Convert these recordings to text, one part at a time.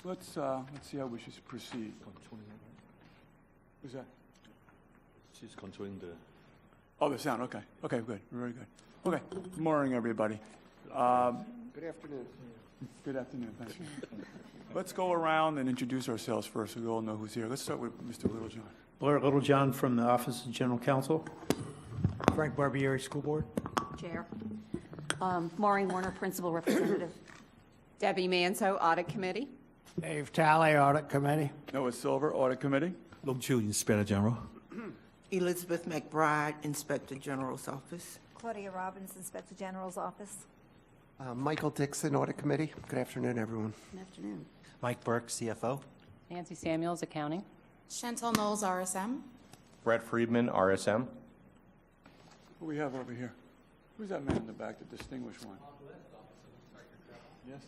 Let's see how we should proceed. Who's that? She's controlling the... Oh, the sound, okay. Okay, good, very good. Okay, good morning, everybody. Good afternoon. Good afternoon, thank you. Let's go around and introduce ourselves first, so we all know who's here. Let's start with Mr. Littlejohn. Blair Littlejohn from the Office of General Counsel. Frank Barbieri, School Board. Chair. Maureen Warner, Principal Representative. Debbie Manzo, Audit Committee. Dave Talley, Audit Committee. Noah Silver, Audit Committee. Long Chu, Inspector General. Elizabeth McBride, Inspector General's Office. Claudia Robbins, Inspector General's Office. Michael Dixon, Audit Committee. Good afternoon, everyone. Good afternoon. Mike Burke, CFO. Nancy Samuels, Accounting. Chantal Knowles, RSM. Brett Friedman, RSM. Who we have over here? Who's that man in the back, the distinguished one? Yes?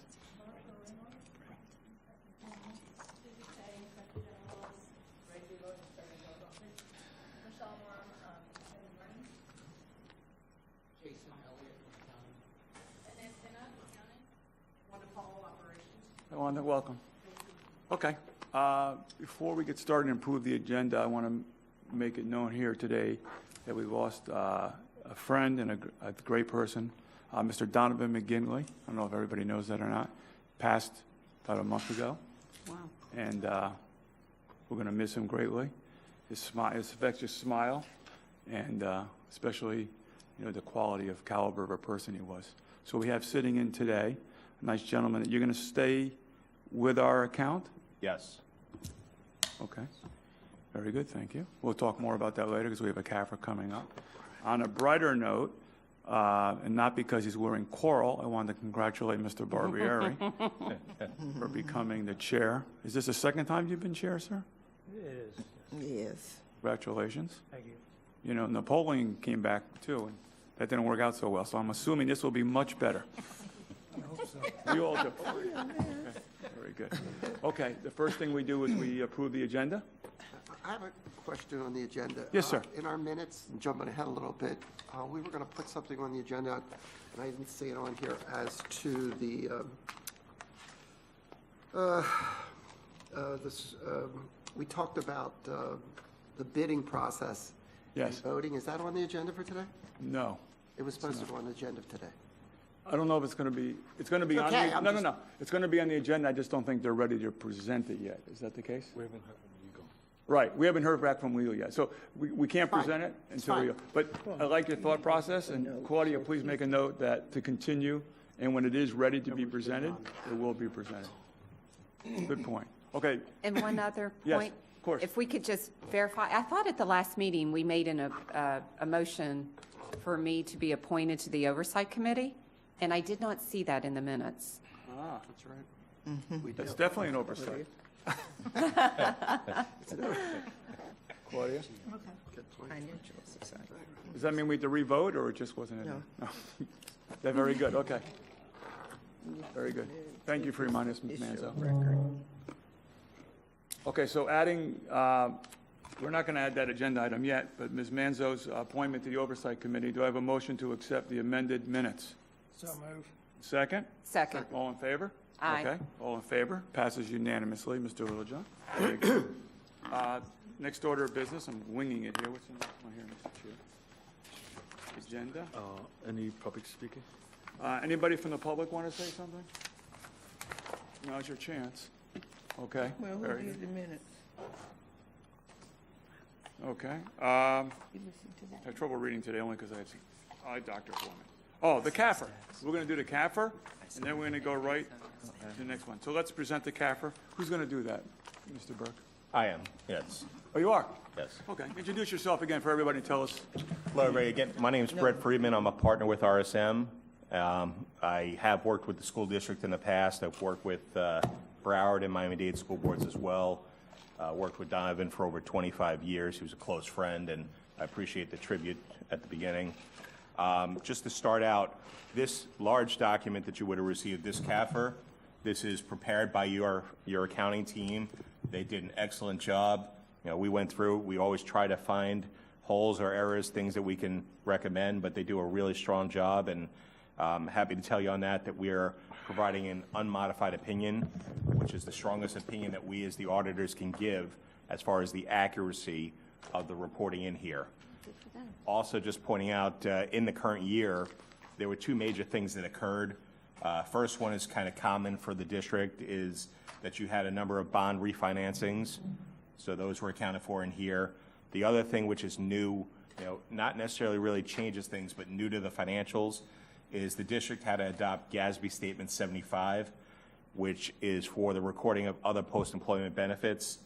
Welcome. Okay. Before we get started and improve the agenda, I want to make it known here today that we lost a friend and a great person, Mr. Donovan McGinley. I don't know if everybody knows that or not. Passed about a month ago. Wow. And we're going to miss him greatly. His smile, his infectious smile, and especially, the quality of caliber of a person he was. So we have sitting in today a nice gentleman. You're going to stay with our account? Yes. Okay. Very good, thank you. We'll talk more about that later because we have a CAFR coming up. On a brighter note, and not because he's wearing coral, I wanted to congratulate Mr. Barbieri for becoming the chair. Is this the second time you've been chair, sir? It is. Yes. Congratulations. Thank you. Napoleon came back too, and that didn't work out so well, so I'm assuming this will be much better. I hope so. We all do. Okay. Very good. Okay, the first thing we do is we approve the agenda. I have a question on the agenda. Yes, sir. In our minutes, jumping ahead a little bit, we were going to put something on the agenda, and I didn't see it on here, as to the, we talked about the bidding process. Yes. And voting. Is that on the agenda for today? No. It was supposed to go on the agenda today. I don't know if it's going to be, it's going to be on Okay, the, no. It's going to be on the agenda. I just don't think they're ready to present it yet. Is that the case? We haven't heard from you. Right. We haven't heard back from Leo yet. So we can't Fine. present it It's until we, fine. but I like your thought process. And Claudia, please make a note that to continue, and when it is ready to be presented, it will be presented. Good point. Okay. And one other Yes, point. of course. If we could just verify, I thought at the last meeting, we made a motion for me to be appointed to the Oversight Committee, and I did not see that in the minutes. Ah, That's right. that's definitely an oversight. Claudia? Good point. Financial Society. Does that mean we have to re-vote, or it just wasn't in there? No. That's very good, okay. Very good. Thank you for reminding us, Ms. Manzo. Okay, so adding, we're not going to add that agenda item yet, but Ms. Manzo's appointment to the Oversight Committee, do I have a motion to accept the amended minutes? So move. Second? Second. All in favor? Aye. Okay, all in favor? Passes unanimously, Mr. Littlejohn. Very good. Next order of business, I'm winging it here. What's the next one here, Mr. Chair? Agenda. Any public speaking? Anybody from the public want to say something? Now's your chance. Okay. Well, who very did good. the minutes? Okay. You listened to that? I had trouble reading today only because I had some eye doctor for me. Oh, the CAFR. We're going to do the CAFR, and then we're going to go right to the next one. So let's present the CAFR. Who's going to do that, Mr. Burke? I am, yes. Oh, you are? Yes. Okay. Introduce yourself again for everybody and tell us. Hello, everybody. Again, my name is Brett Friedman. I'm a partner with RSM. I have worked with the school district in the past. I've worked with Broward and Miami-Dade school boards as well. Worked with Donovan for over 25 years. He was a close friend, and I appreciate the tribute at the beginning. Just to start out, this large document that you would have received, this CAFR, this is prepared by your accounting team. They did an excellent job. We went through, we always try to find holes or errors, things that we can recommend, but they do a really strong job, and Happy to tell you on that we are providing an unmodified opinion, which is the strongest opinion that we as the auditors can give as far as the accuracy of the reporting in here. Also, just pointing out, in the current year, there were two major things that occurred. First one is kind of common for the district, is that you had a number of bond refinancings, so those were accounted for in here. The other thing, which is new, not necessarily really changes things, but new to the financials, is the district had to adopt GASB Statement 75, which is for the recording of other post-employment benefits.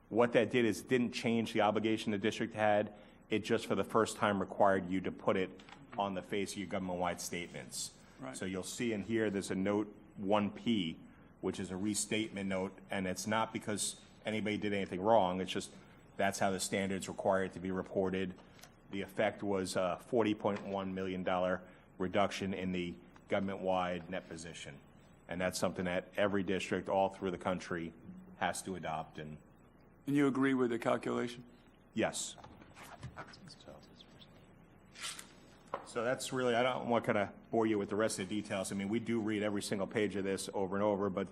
What that did is it didn't change the obligation the district had. It just for the first time required you to put it on the face of your government-wide statements. Right. So you'll see in here there's a note 1P, which is a restatement note, and it's not because anybody did anything wrong. It's just that's how the standards require it to be reported. The effect was a $40.1 million reduction in the government-wide net position. And that's something that every district all through the country has to adopt. And you agree with the calculation? yes. So that's really, I don't want to kind of bore you with the rest of the details. I mean, we do read every single page of this over and over, but,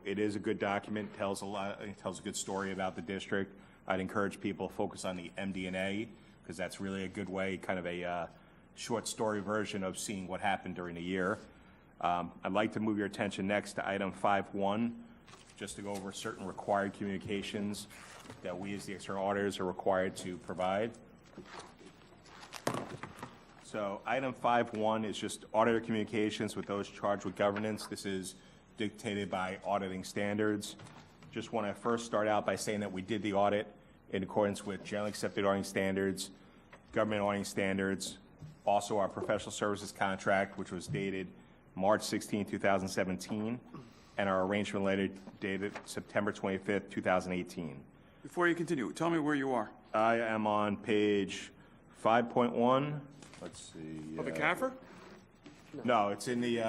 it is a good document, tells a good story about the district. I'd encourage people to focus on the MD&A, because that's really a good way, kind of a short story version of seeing what happened during the year. I'd like to move your attention next to item 5.1, just to go over certain required communications that we as the external auditors are required to provide. So item 5.1 is just auditor communications with those charged with governance. This is dictated by auditing standards. Just want to first start out by saying that we did the audit in accordance with generally accepted auditing standards, government auditing standards, also our professional services contract, which was dated March 16, 2017, and our arrangement letter dated September 25th, 2018. Before you continue, tell me where you are. I am on page 5.1. Let's see. Of the CAFR? No, it's in the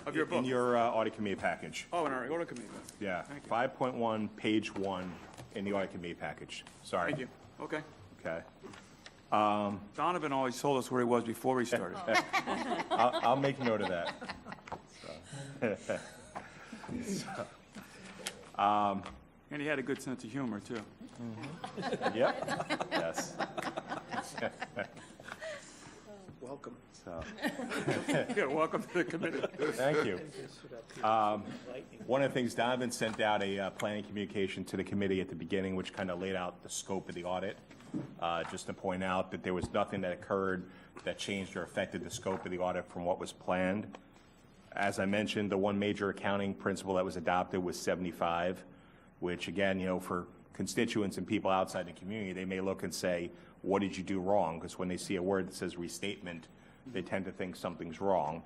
Of your book? in your audit committee package. Oh, in our audit committee. Yeah, Thank you. 5.1, page 1 in the audit committee package. Sorry. Thank you. Okay. Okay. Donovan always told us where he was before we started. I'll make note of that. And he had a good sense of humor, too. Yep. Yes. Welcome. So, Yeah, welcome to the committee. thank you. One of the things, Donovan sent out a planning communication to the committee at the beginning, which kind of laid out the scope of the audit, just to point out that there was nothing that occurred that changed or affected the scope of the audit from what was planned. As I mentioned, the one major accounting principle that was adopted was 75, which again, for constituents and people outside the community, they may look and say, what did you do wrong? Because when they see a word that says restatement, they tend to think something's wrong.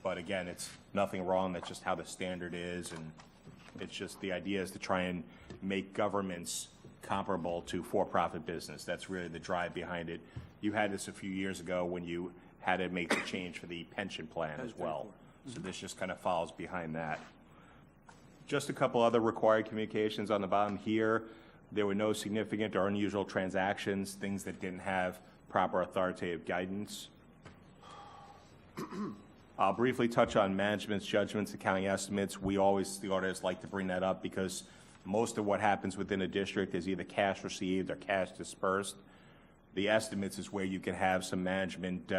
But again, it's nothing wrong. That's just how the standard is. And it's just the idea is to try and make governments comparable to for-profit business. That's really the drive behind it. You had this a few years ago when you had to make the change for the pension plan as well. So this just kind of follows behind that. Just a couple other required communications on the bottom here. There were no significant or unusual transactions, things that didn't have proper authoritative guidance. I'll briefly touch on management's judgments, accounting estimates. We always, the auditors, like to bring that up because most of what happens within a district is either cash received or cash dispersed. The estimates is where you can have some management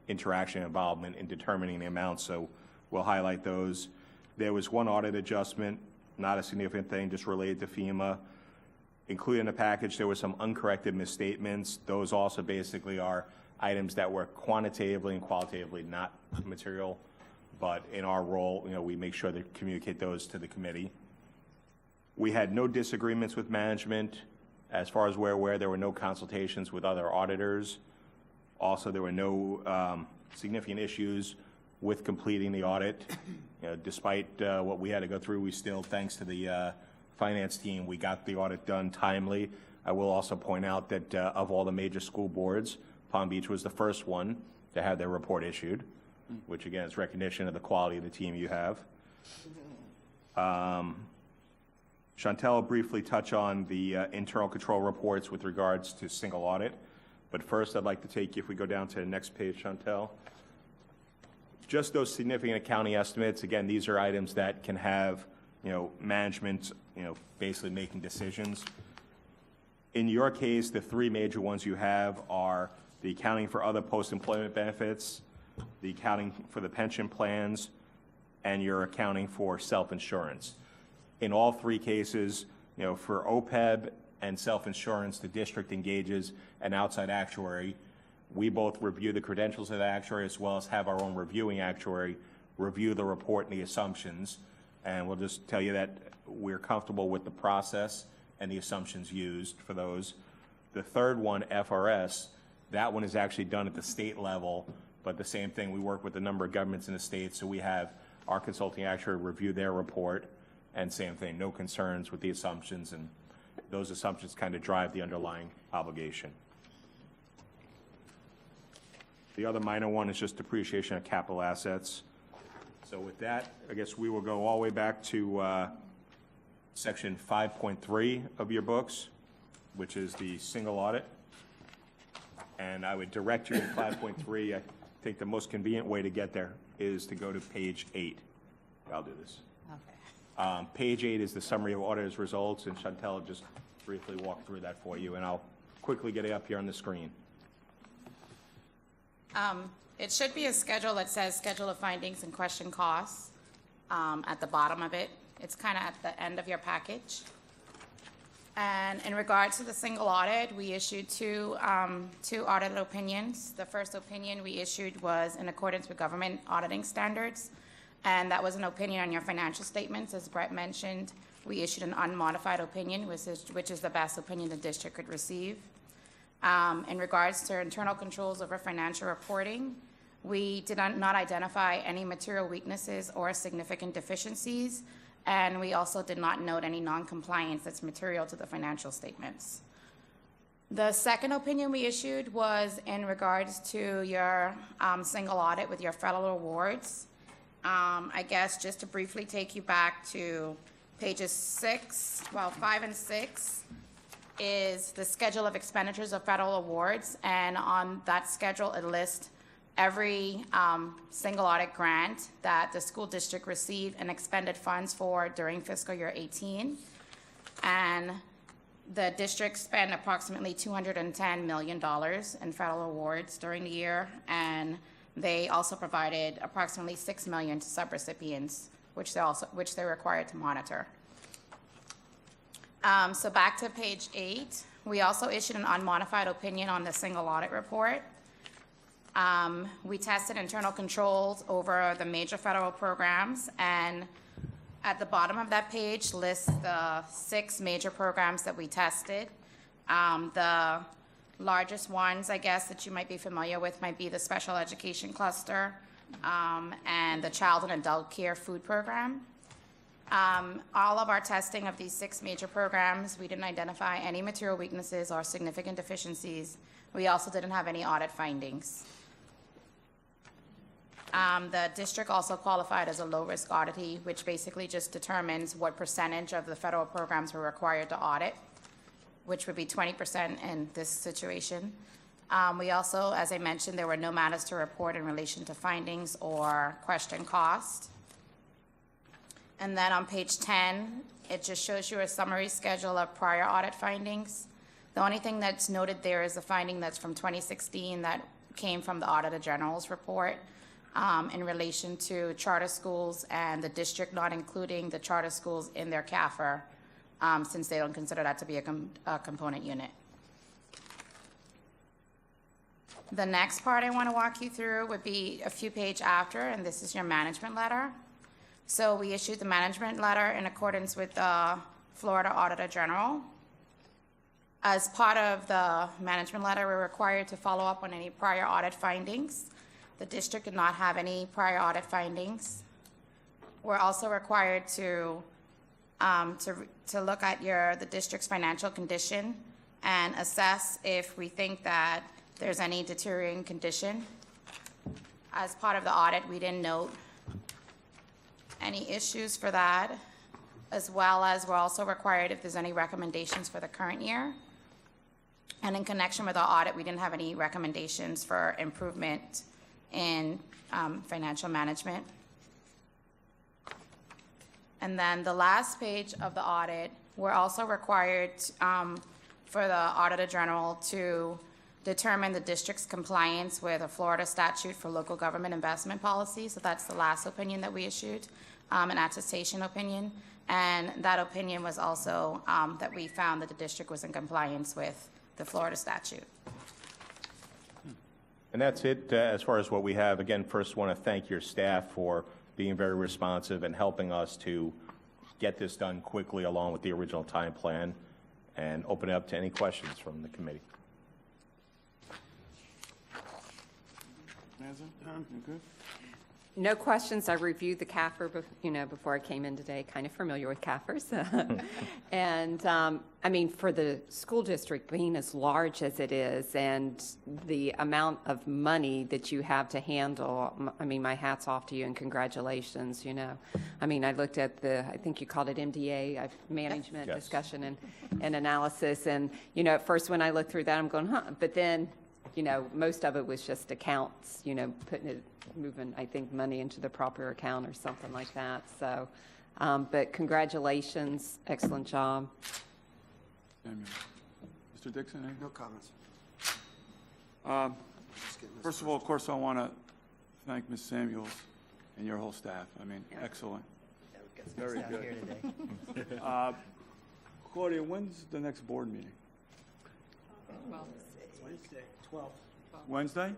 interaction involvement in determining the amount, so we'll highlight those. There was one audit adjustment, not a significant thing, just related to FEMA. Included in the package, there were some uncorrected misstatements. Those also basically are items that were quantitatively and qualitatively not material, but in our role, we make sure to communicate those to the committee. We had no disagreements with management. As far as we're aware, there were no consultations with other auditors. Also, there were no significant issues with completing the audit. Despite what we had to go through, we still, thanks to the finance team, we got the audit done timely. I will also point out that of all the major school boards, Palm Beach was the first one to have their report issued, which again is recognition of the quality of the team you have. Chantel will briefly touch on the internal control reports with regards to single audit. But first, I'd like to take you, if we go down to the next page, Chantel. just those significant accounting estimates. Again, these are items that can have, management, basically making decisions. In your case, the three major ones you have are the accounting for other post-employment benefits, the accounting for the pension plans, and your accounting for self-insurance. In all three cases, for OPEB and self-insurance, the district engages an outside actuary. We both review the credentials of the actuary as well as have our own reviewing actuary review the report and the assumptions. And we'll just tell you that we're comfortable with the process and the assumptions used for those. The third one, FRS, that one is actually done at the state level, but the same thing, we work with a number of governments in the state, so we have our consulting actuary review their report, and same thing, no concerns with the assumptions, and those assumptions kind of drive the underlying obligation. The other minor one is just depreciation of capital assets. So with that, I guess we will go all the way back to section 5.3 of your books, which is the single audit. And I would direct you to 5.3. I think the most convenient way to get there is to go to page 8. I'll do this. Okay. Page 8 is the summary of auditor's results, and Chantel will just briefly walk through that for you, and I'll quickly get it up here on the screen. It should be a schedule that says schedule of findings and question costs at the bottom of it. It's kind of at the end of your package. And in regards to the single audit, we issued two audited opinions. The first opinion we issued was in accordance with government auditing standards, and that was an opinion on your financial statements. As Brett mentioned, we issued an unmodified opinion, which is the best opinion the district could receive. In regards to internal controls over financial reporting, we did not identify any material weaknesses or significant deficiencies, and we also did not note any non-compliance that's material to the financial statements. The second opinion we issued was in regards to your single audit with your federal awards. I guess just to briefly take you back to pages 5 and 6, is the schedule of expenditures of federal awards, and on that schedule it lists every single audit grant that the school district received and expended funds for during fiscal year 18. And the district spent approximately $210 million in federal awards during the year, and they also provided approximately $6 million to subrecipients, which they're required to monitor. So back to page 8, we also issued an unmodified opinion on the single audit report. We tested internal controls over the major federal programs, and at the bottom of that page lists the 6 major programs that we tested. The largest ones, I guess, that you might be familiar with might be the special education cluster and the child and adult care food program. All of our testing of these 6 major programs, we didn't identify any material weaknesses or significant deficiencies. We also didn't have any audit findings. The district also qualified as a low-risk auditee, which basically just determines what percentage of the federal programs we're required to audit, which would be 20% in this situation. We also, as I mentioned, there were no matters to report in relation to findings or question cost. And then on page 10, it just shows you a summary schedule of prior audit findings. The only thing that's noted there is a finding that's from 2016 that came from the Auditor General's report in relation to charter schools and the district not including the charter schools in their CAFR since they don't consider that to be a component unit. The next part I want to walk you through would be a few pages after, and this is your management letter. So we issued the management letter in accordance with the Florida Auditor General. As part of the management letter, we're required to follow up on any prior audit findings. The district did not have any prior audit findings. We're also required to look at the district's financial condition and assess if we think that there's any deteriorating condition. As part of the audit, we didn't note any issues for that, as well as we're also required if there's any recommendations for the current year. And in connection with our audit, we didn't have any recommendations for improvement in financial management. And then the last page of the audit, we're also required for the Auditor General to determine the district's compliance with a Florida statute for local government investment policy. So that's the last opinion that we issued, an attestation opinion. And that opinion was also that we found that the district was in compliance with the Florida statute. And that's it as far as what we have. Again, first want to thank your staff for being very responsive and helping us to get this done quickly along with the original time plan, and open it up to any questions from the committee. You good? No questions. I reviewed the CAFR, before I came in today, kind of familiar with CAFRs. And, I mean, for the school district being as large as it is and the amount of money that you have to handle, I mean, my hat's off to you and congratulations, I mean, I looked at I think you called it MDA, management Yes. Discussion and Analysis. And, at first when I looked through that, I'm going, but then, most of it was just accounts, moving, I think, money into the proper account or something like that. So, but congratulations, excellent job. Samuel. Mr. Dixon, any? No comments. Just getting this First of all, of course, I want to thank Ms. Samuels and your whole staff. I mean, excellent. Very good. Claudia, when's the next board meeting? Wednesday, 12. Wednesday?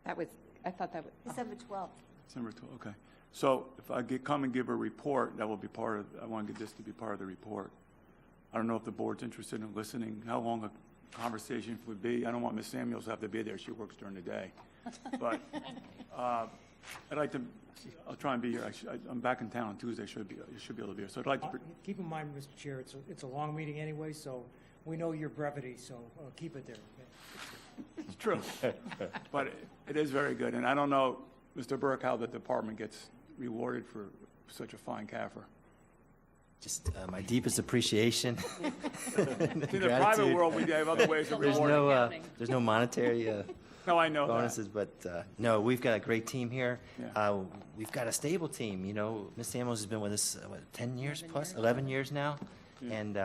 I thought that was. December 12th. December 12th, okay. So if I come and give a report, that will be I want to get this to be part of the report. I don't know if the board's interested in listening, how long a conversation would be. I don't want Ms. Samuels to have to be there. She works during the day. But I'd like to, I'll try and be here. I'm back in town on Tuesday. You should be able to be here. So I'd like to. Keep in mind, Mr. Chair, it's a long meeting anyway, so we know your brevity, so keep it there. Okay? It's true. But it is very good. And I don't know, Mr. Burke, how the department gets rewarded for such a fine CAFR. Just my deepest appreciation. In the private world, we have other ways of rewarding. There's no monetary No, I know bonuses, but no, we've got a great team here. Yeah. We've got a stable team. Ms. Samuels has been with us, 10 years plus, 11 years now, and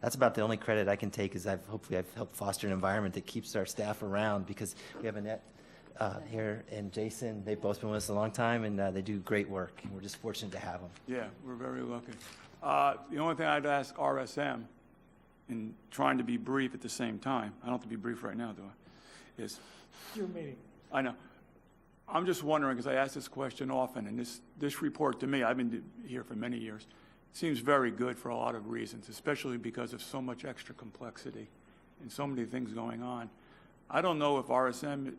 that's about the only credit I can take. Is hopefully I've helped foster an environment that keeps our staff around, because we have Annette here and Jason. They've both been with us a long time, and they do great work, and we're just fortunate to have them. Yeah, we're very lucky. The only thing I'd ask RSM, in trying to be brief at the same time, I don't have to be brief right now, do I? Is Your meeting. I know. I'm just wondering, because I ask this question often, and this report to me, I've been here for many years, seems very good for a lot of reasons, especially because of so much extra complexity and so many things going on. I don't know if RSM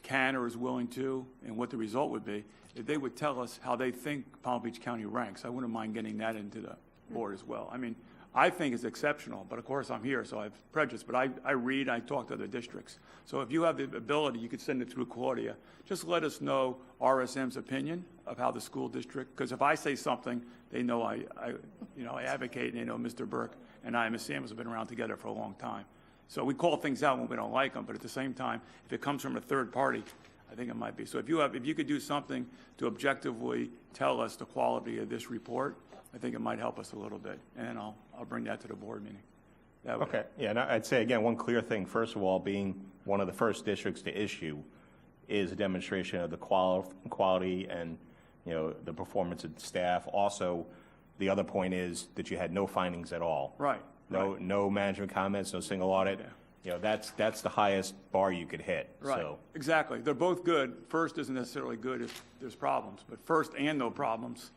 can or is willing to, and what the result would be, if they would tell us how they think Palm Beach County ranks. I wouldn't mind getting that into the board as well. I mean, I think it's exceptional, but of course I'm here, so I have prejudice. But I read, I talk to other districts. So if you have the ability, you could send it through Claudia. Just let us know RSM's opinion of how the school district, because if I say something, they know I advocate, and they know Mr. Burke and I, Ms. Samuels, have been around together for a long time. So we call things out when we don't like them, but at the same time, if it comes from a third party, I think it might be. So if you could do something to objectively tell us the quality of this report, I think it might help us a little bit, and then I'll bring that to the board meeting. Okay, yeah, and I'd say, again, one clear thing, first of all, being one of the first districts to issue is a demonstration of the quality and, the performance of the staff. Also, the other point is that you had no findings at all. Right. No management comments, no single audit. Yeah. That's the highest bar you could hit. Right, So, exactly. They're both good. First isn't necessarily good if there's problems, but first and no problems,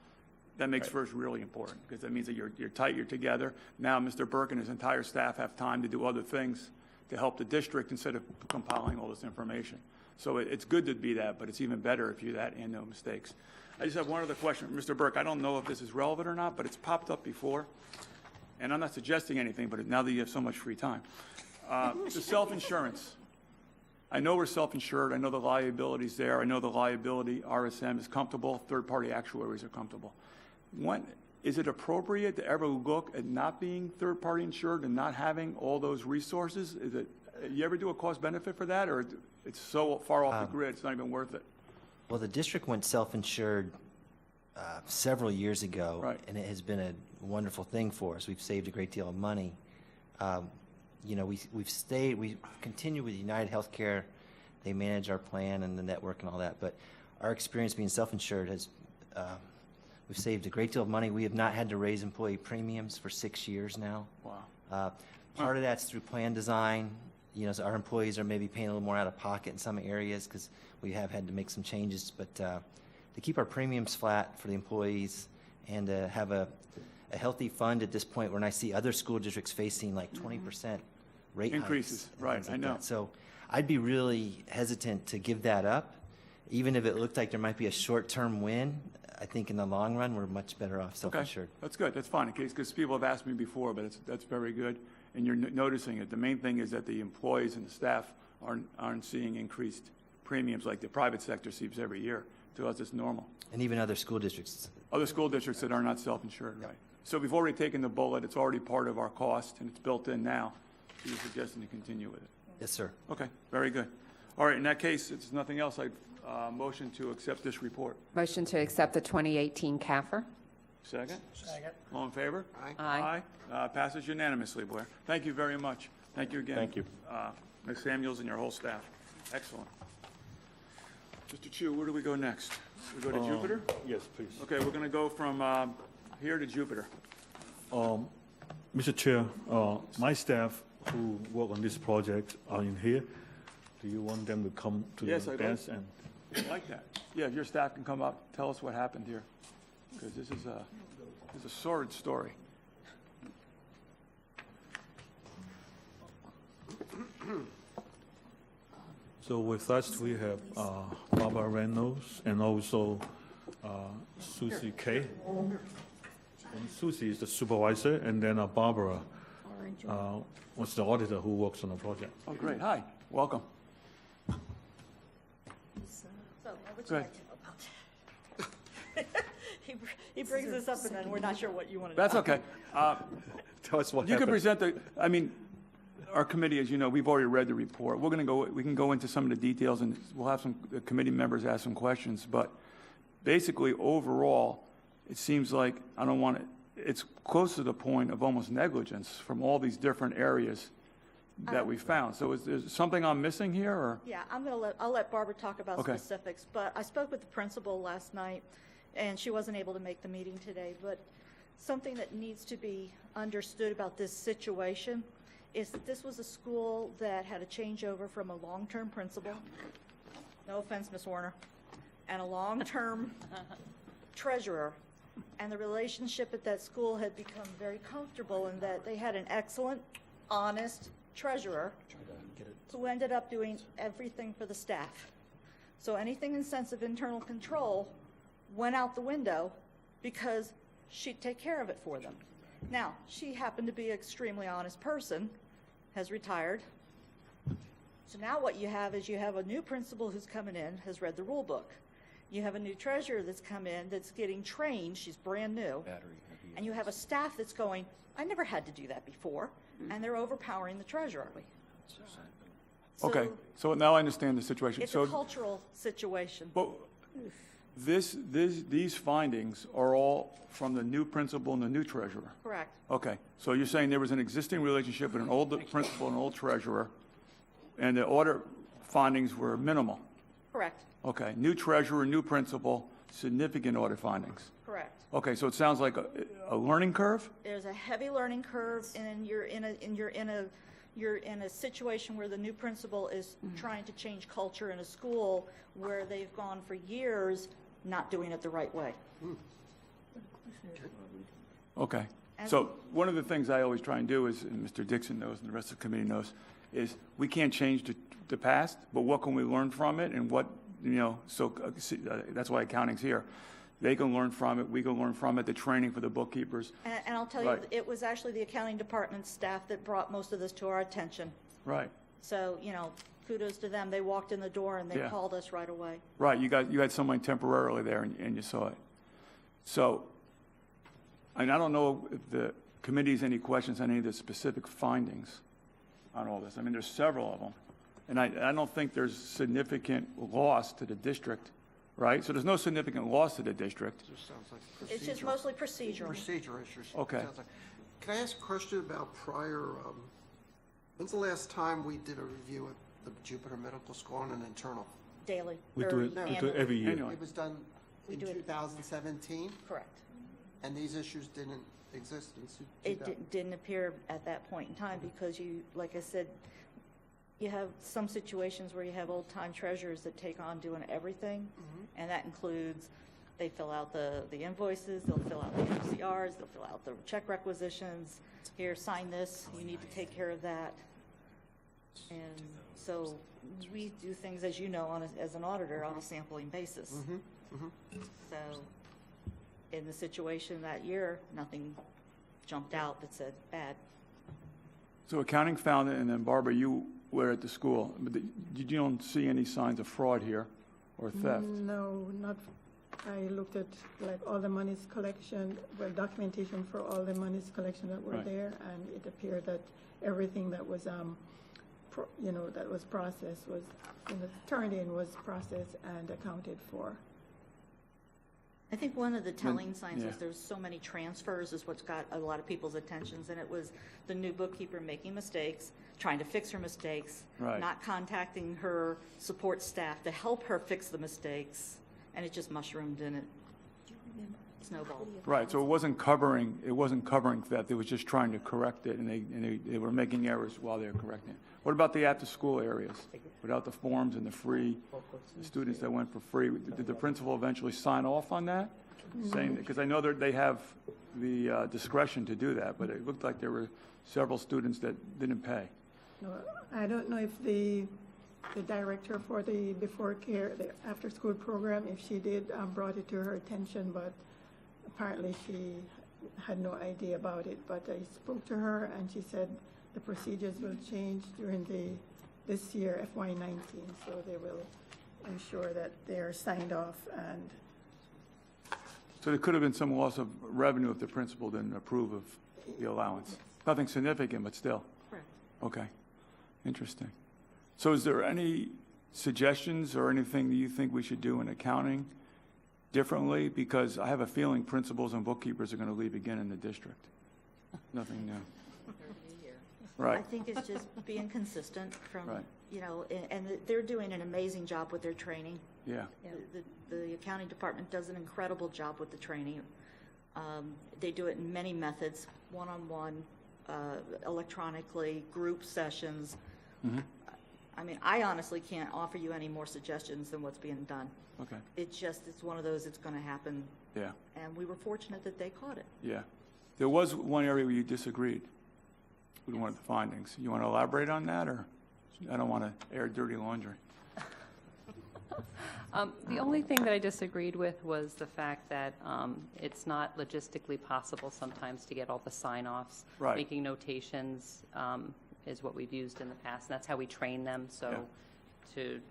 that makes first really important, because that means that you're tight, you're together. Now, Mr. Burke and his entire staff have time to do other things to help the district instead of compiling all this information. So it's good to be that, but it's even better if you're that and no mistakes. I just have one other question. Mr. Burke, I don't know if this is relevant or not, but it's popped up before, and I'm not suggesting anything, but now that you have so much free time. The self-insurance. I know we're self-insured. I know the liability's there. I know the liability, RSM is comfortable. Third-party actuaries are comfortable. Is it appropriate to ever look at not being third-party insured and not having all those resources? You ever do a cost-benefit for that, or it's so far off the grid, it's not even worth it? Well, the district went self-insured several years ago. Right. And it has been a wonderful thing for us. We've saved a great deal of money. We continue with United Healthcare. They manage our plan and the network and all that. But our experience being self-insured has, we've saved a great deal of money. We have not had to raise employee premiums for 6 years now. Wow. Part of that's through plan design. So our employees are maybe paying a little more out of pocket in some areas because we have had to make some changes. But to keep our premiums flat for the employees and to have a healthy fund at this point when I see other school districts facing like 20% rate Increases, hikes and right, things I like know. that. So I'd be really hesitant to give that up. Even if it looked like there might be a short-term win, I think in the long run, we're much better off Okay, self-insured. that's good, that's fine, in case, because people have asked me before, but that's very good, and you're noticing it. The main thing is that the employees and the staff aren't seeing increased premiums like the private sector sees every year. To us, it's normal. And even other school districts. Other school districts that are not self-insured, right? So we've already taken the bullet, it's already part of our cost, and it's built in now. So you're suggesting to continue with it? Yes, sir. Okay, very good. All right, in that case, if there's nothing else, I'd motion to accept this report. Motion to accept the 2018 CAFR. Second? Second. All in favor? Aye. Aye. Passes unanimously, Blair. Thank you very much. Thank you again. Thank you. Ms. Samuels and your whole staff. Excellent. Mr. Chu, where do we go next? We go to Jupiter? Yes, please. Okay, we're going to go from here to Jupiter. Mr. Chair, my staff who work on this project are in here. Do you want them to come to Yes, the I'd desk? And I like that. Yeah, if your staff can come up, tell us what happened here, because this is a sordid story. so with us, we have Barbara Reynolds and also Susie Kay. And Susie is the supervisor, and then Barbara was the auditor who works on the project. Oh, great. Hi, welcome. So, what would Go you ahead. like to know about? He brings this up and then we're not sure what you want to know. That's okay. Tell us what You can happened. present our committee, as you know, we've already read the report. We can go into some of the details, and we'll have some committee members ask some questions, but basically, overall, it seems like, it's close to the point of almost negligence from all these different areas that we found. So is there something I'm missing here, or? Yeah, I'll let Barbara talk about Okay. specifics, but I spoke with the principal last night, and she wasn't able to make the meeting today, but something that needs to be understood about this situation is that this was a school that had a changeover from a long-term principal, no offense, Ms. Warner, and a long-term treasurer. And the relationship at that school had become very comfortable in that they had an excellent, honest treasurer who ended up doing everything for the staff. So anything in sense of internal control went out the window because she'd take care of it for them. Now, she happened to be an extremely honest person, has retired. So now what you have is you have a new principal who's coming in, has read the rule book. You have a new treasurer that's come in that's getting trained, she's brand new. And you have a staff that's going, I never had to do that before, and they're overpowering the treasurer. Okay, so now I understand the situation. It's a cultural situation. But these findings are all from the new principal and the new treasurer? Correct. Okay, so you're saying there was an existing relationship with an old principal and an old treasurer, and the audit findings were minimal? Correct. Okay, new treasurer, new principal, significant audit findings? Correct. Okay, so it sounds like a learning curve? There's a heavy learning curve, and you're in a situation where the new principal is trying to change culture in a school where they've gone for years not doing it the right way. Okay, so one of the things I always try and do is, and Mr. Dixon knows and the rest of the committee knows, is we can't change the past, but what can we learn from it, and what, that's why accounting's here. They can learn from it, we can learn from it, the training for the bookkeepers. And I'll tell you, Right. it was actually the accounting department staff that brought most of this to our attention. Right, So, kudos to them. They walked in the door and they Yeah. called us right away. right, you had someone temporarily there and you saw it. So, and I don't know if the committee has any questions on any of the specific findings on all this. There's several of them. And I don't think there's significant loss to the district right? So there's no significant loss to the district. Just sounds like It's just procedural. mostly procedural. Procedure issues. Okay. Sounds like. Can I ask a question about prior, when's the last time we did a review at the Jupiter Medical School on an internal? Daily. We or do it annually. every year. Annually. It was done We in do it- 2017, Correct. and these issues didn't exist in It didn't appear at that point in time because you, like I said, you have some situations where you have old-time treasurers that take on doing everything, and that includes, they fill out the invoices, they'll fill out the MCRs, they'll fill out the check requisitions, here, sign this, you need to take care of that. And so we do things, as you know, as an auditor, on a sampling basis. So in the situation that year, nothing jumped out that said bad. So accounting found it, and then Barbara, you were at the school, but you don't see any signs of fraud here or theft? No, not, I looked at like all the monies collection, well, documentation for all the monies collection that were Right. there, and it appeared that everything that was, that was processed was, turned in was processed and accounted for. I think one of the telling signs yeah. is there's so many transfers is what's got a lot of people's attentions, and it was the new bookkeeper making mistakes, trying to fix her mistakes, Right. not contacting her support staff to help her fix the mistakes, and it just mushroomed and it snowballed. Right, so it wasn't covering theft, it was just trying to correct it, and they were making errors while they were correcting it. What about the after-school areas? Without the forms and the free, the students that went for free, did the principal eventually sign off on that? Saying, because I know they have the discretion to do that, but it looked like there were several students that didn't pay. No, I don't know if the director for the before care, the after-school program, if she did brought it to her attention, but apparently she had no idea about it. But I spoke to her, and she said the procedures will change during this year, FY19, so they will ensure that they're signed off. And So there could have been some loss of revenue if the principal didn't approve of the allowance. Nothing significant, but still. Correct. Okay, interesting. So is there any suggestions or anything that you think we should do in accounting differently? Because I have a feeling principals and bookkeepers are going to leave again in the district. Nothing new. I Right, think it's just being consistent from, Right. And they're doing an amazing job with their training. yeah. The accounting department does an incredible job with the training. They do it in many methods, one-on-one, electronically, group sessions. I mean, I honestly can't offer you any more suggestions than what's being done. Okay, It's one of those, it's going to happen, yeah, and we were fortunate that they caught it. yeah. There was one area where you disagreed with one of the findings. You want to elaborate on that, or I don't want to air dirty laundry? The only thing that I disagreed with was the fact that it's not logistically possible sometimes to get all the sign-offs. Right. Making notations is what we've used in the past, and that's how we train them. So to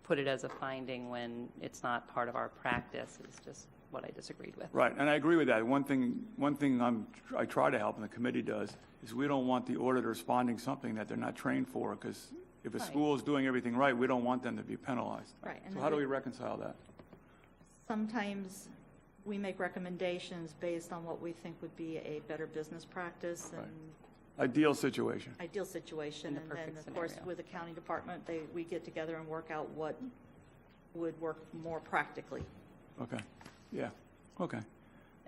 put it as a finding when it's not part of our practice is just what I disagreed with. Right, and I agree with that. One thing I try to help, and the committee does, is we don't want the auditors finding something that they're not trained for, because if a Right. school is doing everything right, we don't want them to be penalized. Right, and So then how do we- we reconcile that? Sometimes we make recommendations based on what we think would be a better business practice Right. and Ideal situation. ideal situation. In the And then, perfect of course, scenario. with the county department, we get together and work out what would work more practically. Okay, yeah, okay,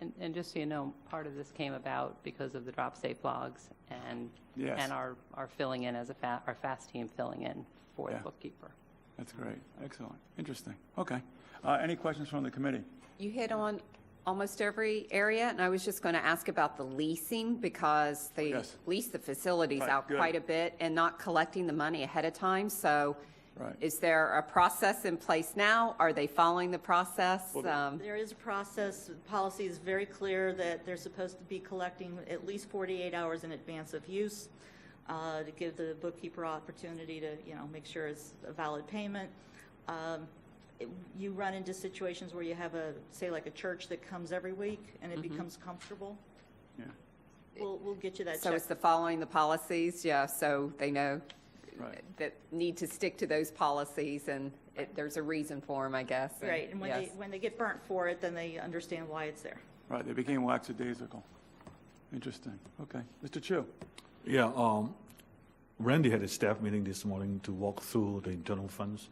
And just so you know, part of this came about because of the Drop Safe logs and Yes. our filling in as our FAST team filling in for the Yeah. bookkeeper. that's great, excellent, interesting. Okay, any questions from the committee? You hit on almost every area, and I was just going to ask about the leasing, because they Yes. lease the facilities Right, out good. quite a bit and not collecting the money ahead of time. So Right. is there a process in place now? Are they following the process? There is a process. The policy is very clear that they're supposed to be collecting at least 48 hours in advance of use to give the bookkeeper opportunity to, make sure it's a valid payment. You run into situations where you have say like a church that comes every week and it becomes comfortable. Yeah, We'll get you that So check. it's the following the policies, yeah, so they know right, that need to stick to those policies, and there's a reason for them, I guess. and Right, and yes. when they get burnt for it, then they understand why it's there. Right, they became lackadaisical. Interesting. Okay. Mr. Chu? Yeah, Randy had a staff meeting this morning to walk through the internal funds.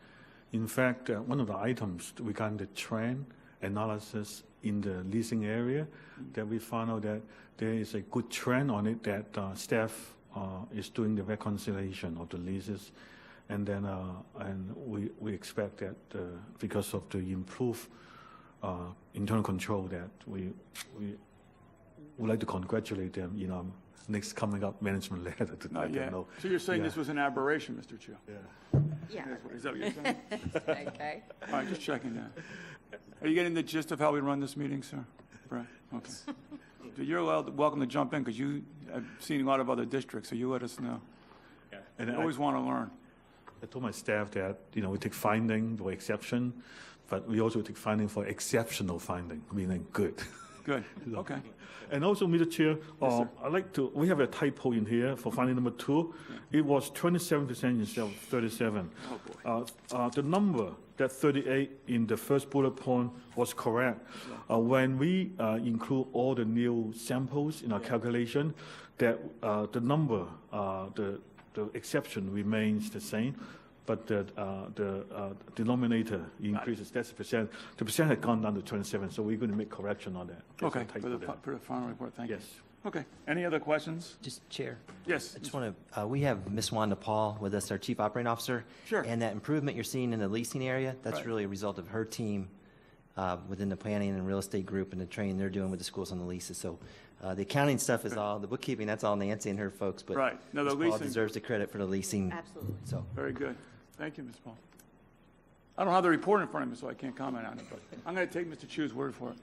In fact, one of the items regarding the trend analysis in the leasing area, that we found out that there is a good trend on it, that staff is doing the reconciliation of the leases. And then and we expect that because of the improved internal control, that we would like to congratulate them in our next coming up management letter to let Not them yet. know. So you're saying Yeah. this was an aberration, Mr. Chu? Yeah. Yeah. Is that what you're saying? Okay. All right, just checking that. Are you getting the gist of how we run this meeting, sir? Brett? Okay. So you're welcome to jump in, because I've seen a lot of other districts, so you let us know. And I always want to learn. I told my staff that, we take finding for exception, but we also take finding for exceptional finding, meaning good. Good, okay. And also, Mr. Chair, sir. we have a typo in here for finding number 2. It was 27% instead of 37. Oh, boy. The number, that 38 in the first bullet point, was correct. When we include all the new samples in our calculation, that the number, the exception remains the same, but the denominator increases. That's the percent. The percent had gone down to 27, so we're going to make correction on that. That's Okay, a typo for the there. for the final report, thank you. Yes. Okay, any other questions? Just Chair. Yes. I just want to, we have Ms. Wanda Paul with us, our Chief Operating Officer. Sure. And that improvement you're seeing in the leasing area, that's Right. really a result of her team within the planning and real estate group and the training they're doing with the schools on the leases. So the accounting stuff is all, the bookkeeping, that's all Nancy and her folks, but Right. No, the Ms. Paul leasing- deserves the credit for the leasing. Absolutely. So, Very good. Thank you, Ms. Paul. I don't have the report in front of me, so I can't comment on it, but I'm going to take Mr. Chu's word for it.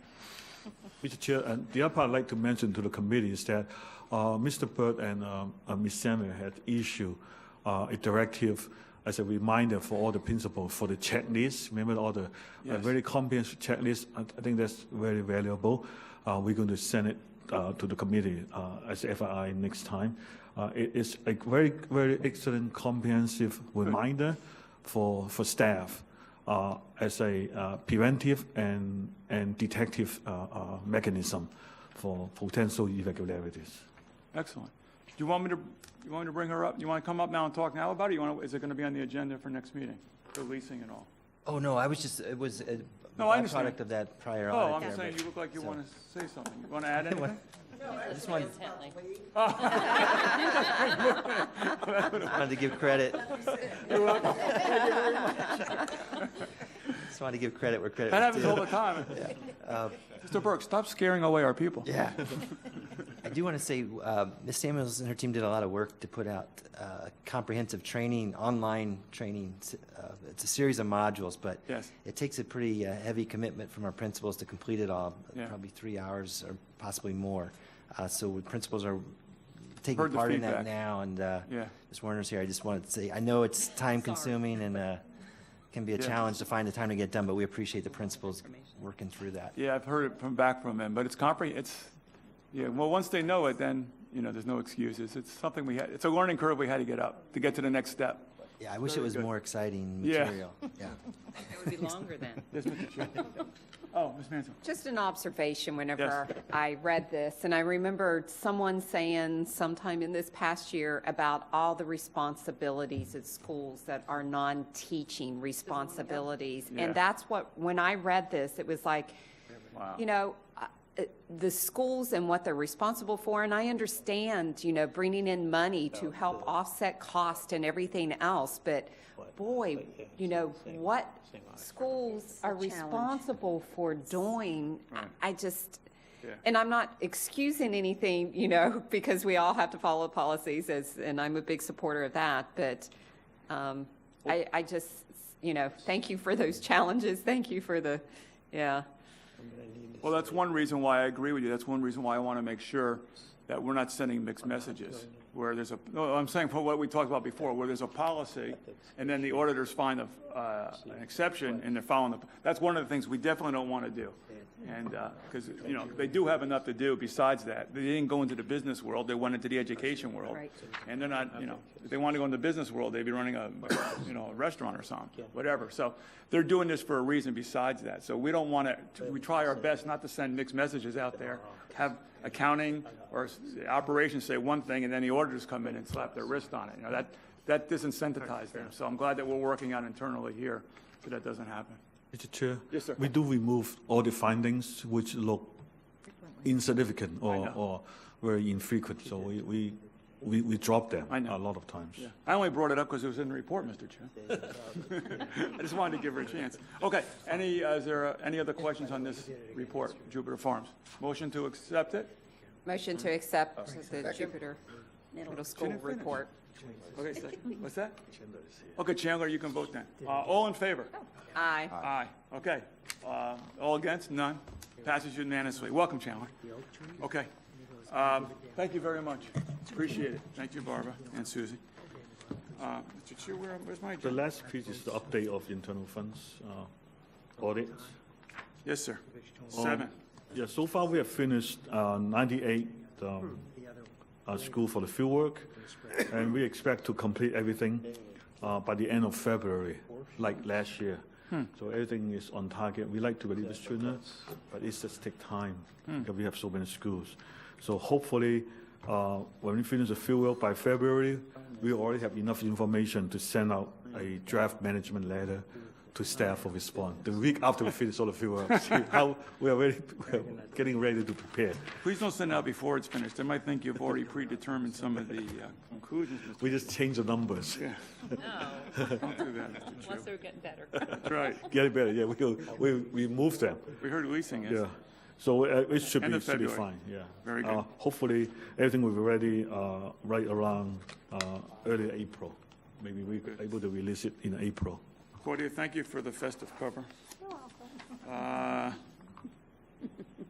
Mr. Chair, and the other part I'd like to mention to the committee is that Mr. Bird and Ms. Samuel had issued a directive as a reminder for all the principals for the checklist. Remember all the Yes. very comprehensive checklist? I think that's very valuable. We're going to send it to the committee as FII next time. It is a very, very excellent comprehensive reminder for staff as a preventive and detective mechanism for potential irregularities. Excellent. Do you want me to bring her up? You want to come up now and talk now about it? Is it going to be on the agenda for next meeting, the leasing and all? oh, no, it was a No, I understand. byproduct of that prior Oh, audit I'm there, saying but- you look like you so- want to say something. You want to add anything? I just wanted, Intently. wanted to give credit. Just wanted to give credit where credit That was happens due. all the time. Mr. Burke, stop scaring away our people. Yeah. I do want to say, Ms. Samuels and her team did a lot of work to put out comprehensive training, online training. It's a series of modules, but Yes. it takes a pretty heavy commitment from our principals to complete it all, Yeah. probably 3 hours or possibly more. So principals are taking Heard the part in that feedback. now, and Yeah. Ms. Werner's here. I just wanted to say, I know it's time-consuming and can be a Yeah. challenge to find the time to get done, but we appreciate the principals working through that. Yeah, I've heard it back from them, but yeah, well, once they know it, then, there's no excuses. It's something it's a learning curve we had to get up, to get to the next step. Yeah, I wish it Very was good. more exciting Yeah. material. Yeah. It would be longer then. Yes, Mr. Chair. Oh, Ms. Mansell. Just an observation whenever Yes. I read this, and I remembered someone saying sometime in this past year about all the responsibilities at schools that are non-teaching responsibilities. Yeah. And that's when I read this, it was like, Wow. the schools and what they're responsible for, and I understand, bringing in money to help offset cost and everything else, but boy, what schools are responsible for doing, I just, and I'm not excusing anything, because we all have to follow policies, and I'm a big supporter of that, but I just, thank you for those challenges, thank you for yeah. Well, that's one reason why I agree with you. That's one reason why I want to make sure that we're not sending mixed messages, where there's a, no, I'm saying for what we talked about before, where there's a policy, and then the auditors find an exception, and they're following the, that's one of the things we definitely don't want to do. And, because, you know, they do have enough to do besides that. They didn't go into the business world, they went into the education world. Right. And they're not, you know, if they want to go into the business world, they'd be running a, you know, a restaurant or something, whatever. So they're doing this for a reason besides that. So we don't want to, we try our best not to send mixed messages out there, have accounting or operations say one thing, and then the auditors come in and slap their wrist on it. You know, that disincentivize them. So I'm glad that we're working on internally here so that doesn't happen. Mr. Chair? Yes, sir. We do remove all the findings which look insignificant or very infrequent, so we drop them a lot of times. Yeah. I only brought it up because it was in the report, Mr. Chair. I just wanted to give her a chance. Okay, is there any other questions on this report, Jupiter Farms? Motion to accept it? Motion to accept the Jupiter Middle School report. Okay, second. What's that? Okay, Chandler, you can vote then. All in favor? Aye. Aye. Okay. All against? None. Passes unanimously. Welcome, Chandler. Okay. Thank you very much. Appreciate it. Thank you, Barbara and Susie. Mr. Chair, where's my The agenda? last piece is the update of internal funds audits. Yes, sir. 7. Yeah, so far we have finished 98 school for the field work, and we expect to complete everything by the end of February, like last year. So everything is on target. We like to release the sooner, but it just takes time because we have so many schools. So hopefully, when we finish the field work by February, we already have enough information to send out a draft management letter to staff for response. The week after we finish all the field work, see how we're getting ready to prepare. Please don't send out before it's finished. They might think you've already predetermined some of the conclusions. Mr. We just change the numbers. Yeah. No, Don't do that, Mr. Chu. unless they're getting better. That's right. Get it better, yeah, we move them. We heard leasing is. Yeah, so it should End be of February. fine, yeah. Very good. Hopefully, everything will be ready right around early April. Maybe we're able to release it in April. Claudia, thank you for the festive cover.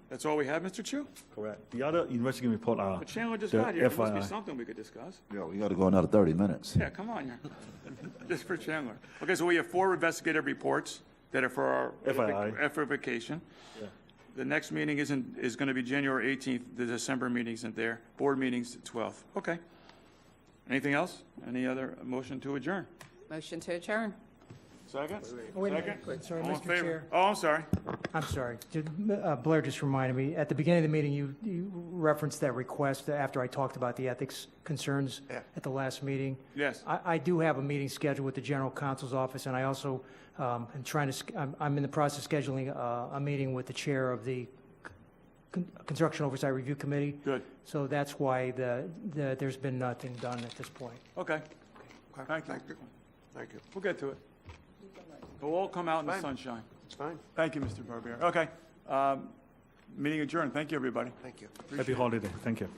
That's all we have, Mr. Chu? Correct. The other investigating report are But Chandler just the got here. There must be FII. something we could discuss. Yeah, we got to go another 30 minutes. Yeah, come on, yeah. Just for Chandler. Okay, so we have 4 investigative reports that are for our FII. edification. Yeah. The next meeting is going to be January 18th. The December meeting isn't there. Board meeting's 12th. Okay. Anything else? Any other motion to adjourn? Motion to adjourn. Second? Wait a minute. Second? Wait, sorry, All in Mr. favor? Chair. Oh, I'm sorry. I'm sorry. Blair just reminded me, at the beginning of the meeting, you referenced that request after I talked about the ethics concerns at the last meeting. Yes. I do have a meeting scheduled with the General Counsel's office, and I also am I'm in the process of scheduling a meeting with the chair of the Construction Oversight Review Committee. Good. So that's why there's been nothing done at this point. Okay. Thank you. Thank you. We'll get to it. We'll all come out in the Fine. sunshine. It's fine. Thank you, Mr. Barbier. Okay. Meeting adjourned. Thank you, everybody. Thank you. Happy holiday, thank you.